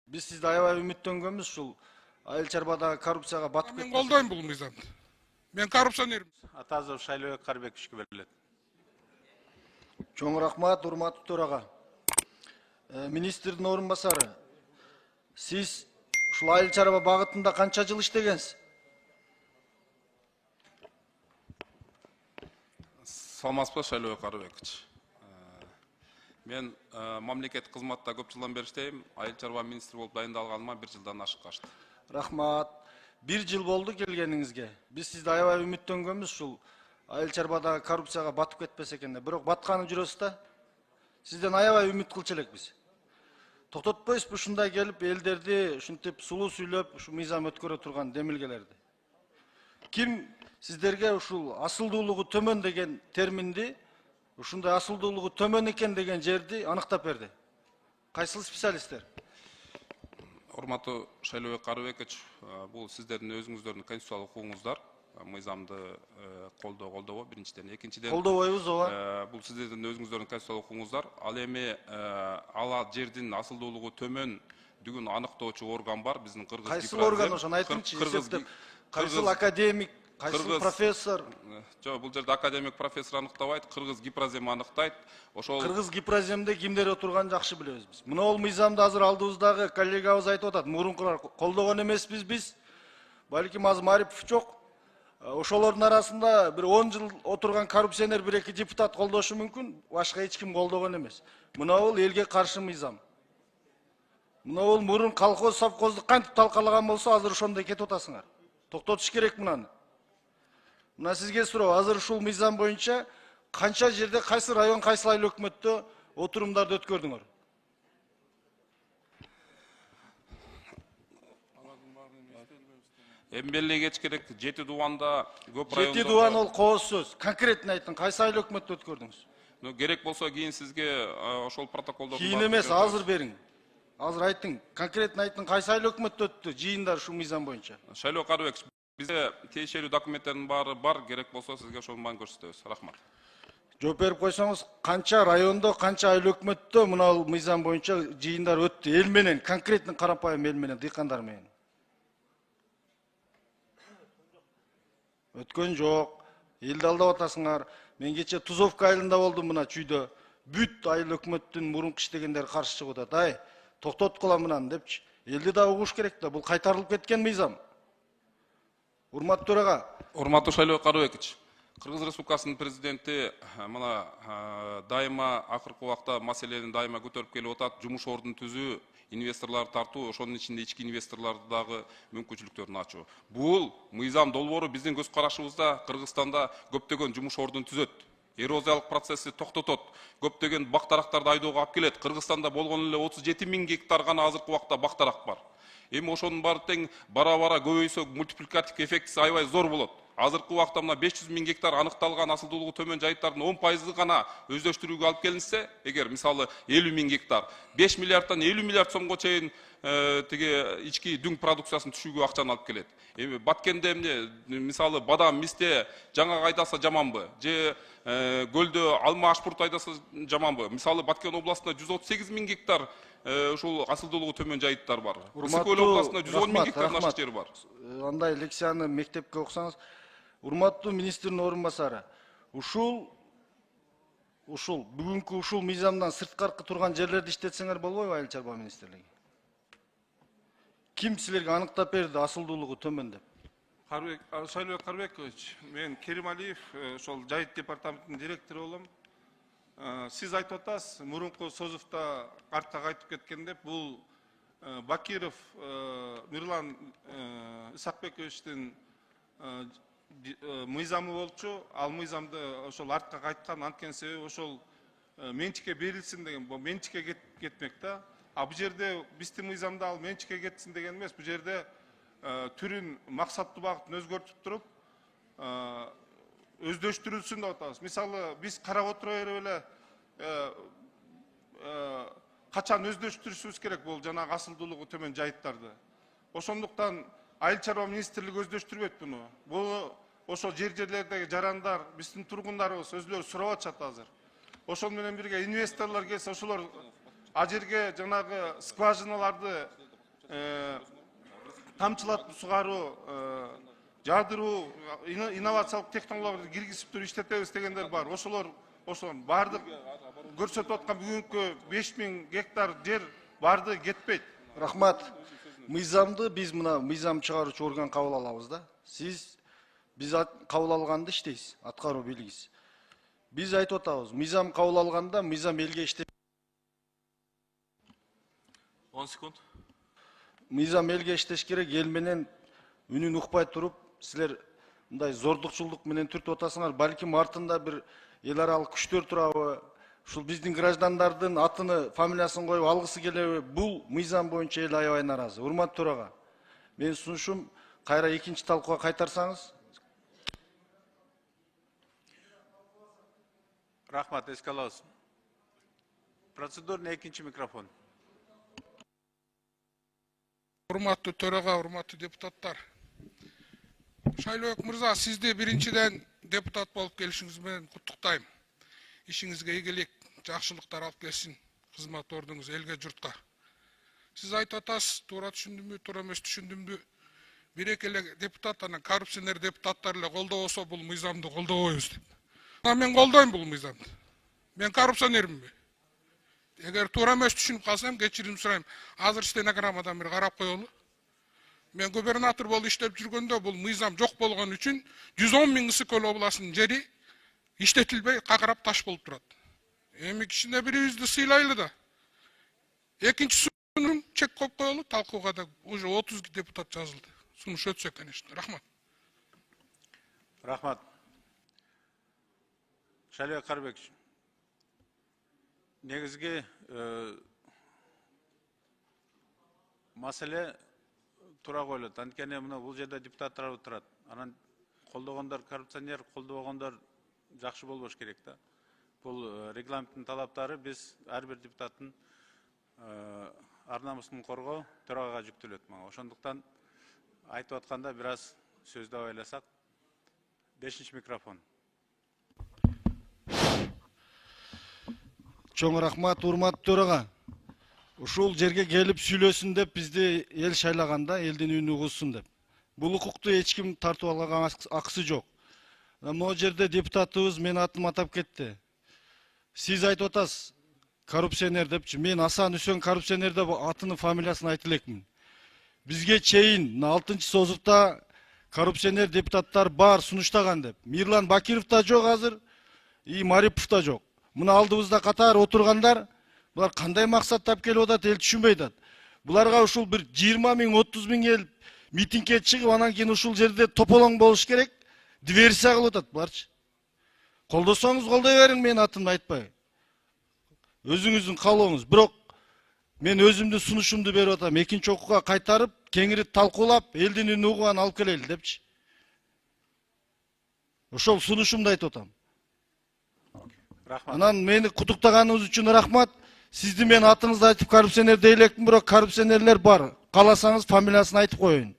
Biz sizde аябай үмүттөнгөнбүз ушул айыл чарбадагы коррупцияга батып Мен кетпесек. колдойм бул мыйзамды. Мен коррупционер. Атазов Шайлообек Карбековичке берилет. Чоң рахмат, урматтуу төрага. Министрдин орун басары. Сиз ушул айыл чарба багытында канча жыл иштегенсиз? Саламатсызбы, Шайлообек Карбекович. Мен мамлекеттик кызматта көп жылдан бери иштейм. Айыл чарба министри болуп дайындалганыма 1 жылдан ашык качты. Рахмат. 1 жыл болду келгениңизге. Биз сизде аябай үмүттөнгөнбүз ушул айыл чарбадагы коррупцияга батып кетпесе экен деп. Бирок батканын жүрөсүз да. Сизден аябай үмүт кылчу элекпиз. Токтотпойсузбу ушундай келип элдерди ушинтип сулуу сүйлөп ушу мыйзам өткөрө турган демилгелерди. Ким сиздерге ушул асылдуулугу төмөн деген терминди, ушундай асылдуулугу төмөн экен деген жерди аныктап берди? Кайсыл специалисттер? Урматтуу Шайлообек Карбекович, бул сиздердин өзүңүздөрдүн конституциялык укугуңуздар. Мыйзамды колдобо биринчиден, экинчиден Колдобойбуз, ооба. бул сиздердин өзүңүздөрдүн конституциялык укугуңуздар. Ал эми ала жердин асылдуулугу төмөн дүгүн аныктоочу орган бар, биздин Кыргыз Кайсыл орган ошону айтыңчы, эсептеп. Кайсыл академик, кайсыл профессор? Жок, бул жерде академик профессор аныктабайт, Кыргыз Гипрозем аныктайт. Ошол Кыргыз Гипроземде кимдер отурганын жакшы билебиз биз. Мына мыйзамды азыр алдыбыздагы коллегабыз айтып атат. Мурункулар колдогон эмеспиз биз. Балким азыр Марипов жок. Ошолордун арасында бир 10 жыл отурган коррупционер 1-2 депутат колдошу мүмкүн, башка эч ким колдогон эмес. Мына бул элге каршы мыйзам. Мына бул мурун колхоз совхозду кантип талкалаган болсо, азыр ошондой кетип атасыңар. Токтотуш керек мынаны. Мына сизге суроо, азыр ушул мыйзам боюнча канча жерде, кайсы район, кайсы айыл өкмөттө отурумдарды өткөрдүңөр? эмбелле кеч керек, 7 дубанда көп райондордо. 7 дубан ол кооз сөз. Конкретно айттың, кайсы айыл өкмөттө өткөрдүңүз? Керек болсо кийин сизге ошол протоколдорду Кийин эмес, азыр бериң. Азыр айттың, конкретно айттың, кайсы айыл өкмөттө өттү жыйындар ушул мыйзам боюнча? Шайлоо Карбекович, бизде тиешелүү документтердин баары бар, керек болсо сизге ошонун баарын көрсөтөбүз. Рахмат. Жооп берип койсоңуз, канча райондо, канча айыл өкмөттө мына мыйзам боюнча жыйындар өттү? Эл менен, конкретно карапайым эл менен, дыйкандар менен. Өткөн жок. Элди алдап атасыңар. Мен кече Тузовка айылында болдум мына чүйдө. Бүт айыл өкмөттүн мурунку иштегендер каршы чыгып атат. Ай, токтоткула мынаны депчи. Элди да угуш керек да. Бул кайтарылып кеткен мыйзам. Урматтуу төрага. Урматтуу Шайлоо Карбекович, Кыргыз Республикасынын президенти мына дайыма акыркы убакта маселени дайыма көтөрүп келип атат. Жумуш ордун түзүү, инвесторларды тартуу, ошонун ичинде ички инвесторларды дагы мүмкүнчүлүктөрүн ачуу. Бул мыйзам долбоору биздин көз карашыбызда Кыргызстанда көптөгөн жумуш ордун түзөт. Эрозиялык процесси токтотот. Көптөгөн бактарактарды айдоого алып келет. Кыргызстанда болгон эле 37 000 гектар гана азыркы убакта бактарак бар. Эми ошонун баары тең бара-бара көбөйсө мультипликатив эффектиси аябай зор болот. Азыркы убакта мына 500 000 гектар аныкталган асылдуулугу төмөн жайыттардын 10% гана өздөштүрүүгө алып келинсе, эгер мисалы 50 000 гектар 5 миллиардтан 50 миллиард сомго чейин тиги ички дүң продукциясын түшүүгө акчаны алып келет. Эми Баткенде эмне мисалы бадам, мисте жаңа айдаса жаманбы? Же көлдө алма ашпурт айдаса жаманбы? Мисалы Баткен областында 138 000 гектар ушул асылдуулугу төмөн жайыттар бар. Ысык-Көл областында 110 000 гектар ашык жери бар. Андай лекцияны мектепке окусаңыз, урматтуу министрдин орун басары, ушул бүгүнкү ушул мыйзамдан сырткаркы турган жерлерди иштетсеңер болбойбу айыл чарба министрлиги? Ким силерге аныктап берди асылдуулугу төмөн деп? Шайлообек Карбекович, мен Керималиев, ошол жайыт департаментинин директору болом. Сиз айтып атасыз, мурунку Созовто артка кайтып кеткен деп, бул Бакиров Мирлан Исакбековичтин мыйзамы болчу. Ал мыйзамды ошол артка кайткан, анткени себеби ошол менчикке берилсин деген, бул менчикке кетмек да. А бул жерде биздин мыйзамда ал менчикке кетсин деген эмес, бул жерде түрүн, максаттуу багытын өзгөртүп туруп, өздөштүрүлсүн деп атабыз. Мисалы, биз карап отура берип эле качан өздөштүрүшүбүз керек бул жанагы асылдуулугу төмөн жайыттарды. Ошондуктан айыл чарба министрлиги өздөштүрбөйт буну. Бул ошол жерлердеги жарандар, биздин тургундарыбыз өзлөрү сурап атышат азыр. Ошол менен бирге инвесторлор келсе, ошолор ажерге жанагы скважиналарды тамчылатып сугаруу, жаадыруу, инновациялык технологияларды киргизип туруп иштетебиз дегендер бар. Ошонун баардык көрсөтүп аткан бүгүнкү 5000 гектар жер барды кетпейт. Рахмат. Мыйзамды биз мына мыйзам чыгаруучу орган кабыл алабыз да. Сиз биз кабыл алганды иштейсиз, аткаруу бийлигиз. Биз айтып атабыз, мыйзам кабыл алганда мыйзам элге иштеп 10 секунд. мыйзам элге иштеш керек, эл менен үнүн укпай туруп, силер мындай зордукчулдук менен түртүп атасыңар, балким артында бир эл аралык күчтөр турабы, ушул биздин граждандардын атыны, фамилиясын коюп алгысы келеби, бул мыйзам боюнча эл аябай нааразы. Урматтуу төрага, менин сунушум кайра экинчи талкууга кайтарсаңыз. Рахмат, эске алабыз. Процедурный экинчи микрофон. Урматтуу төрага, урматтуу депутаттар. Шайлообек мырза, сизди биринчиден депутат болуп келишиңиз менен куттуктайм. Ишиңизге ийгилик, жакшылыктар алып келсин, кызмат ордуңуз элге, журтка. Сиз айтып атасыз, туура түшүндүмбү, туура эмес түшүндүмбү? Бир эки эле депутат анан коррупционер депутаттар эле колдобосо бул мыйзамды колдобойбуз деп. Мен колдойм бул мыйзамды. Мен коррупционерминби? Эгер туура эмес түшүнүп калсам, кечирим сурайм. Азыр стенограммадан бир карап коелу. Мен губернатор болуп иштеп жүргөндө бул мыйзам жок болгон үчүн 110 000 Ысык Көл областынын жери иштетилбей какырап таш болуп турат. Эми кичине бирибизди сыйлайлы да. Экинчи сунум чек коюп коелу, талкууга да уже 30 депутат жазылды. Сунуш өтсө, конечно. Рахмат. Рахмат. Шайлообек Карбекович. Негизги маселе тура коюлат. Анткени мына бул жерде депутаттар отурат. Анан колдогондор коррупционер, колдобогондор жакшы болбош керек да. Бул регламенттин талаптары, биз ар бир депутаттын ар намысын коргоо төрагага жүктөлөт. Ошондуктан айтып атканда бир аз сөздү байласак. 5-чи микрофон. Чоң рахмат, урматтуу төрага. Ушул жерге келип сүйлөсүн деп бизди эл шайлаганда, элдин үнү угулсун деп. Бул укукту эч ким тартып алган акысы жок. Могу жерде депутатыбыз менин атым атап кетти. Сиз айтып атасыз, коррупционер депчи. Мен Асан Үсөн коррупционер деп атынын фамилиясын айтып элекмин. Бизге чейин 6-созукта коррупционер депутаттар бар, сунуштаган деп. Мирлан Бакиров да жок азыр, и Марипов да жок. Мына алдыбызда катар отургандар, булар кандай максаттап келип атат, эл түшүнбөй атат. Буларга ушул бир 20 000, 30 000 ел митингге чыгып, анан кийин ушул жерде тополоң болуш керек, диверсия кылып атат буларчы. Колдосоңуз колдой бериң, менин атымды айтпай. Өзүңүздүн каалооңуз. Бирок мен өзүмдүн сунушумду берип атам. Экинчи окууга кайтарып, кеңири талкуулап, элдин үнү угуган алып келели депчи. Ошол сунушумду айтып атам. Рахмат. Анан мени куттуктаганыңыз үчүн рахмат. Сизди мен атыңызды айтып коррупционер дейлекмин, бирок коррупционерлер бар. Кааласаңыз фамилиясын айтып коеюн.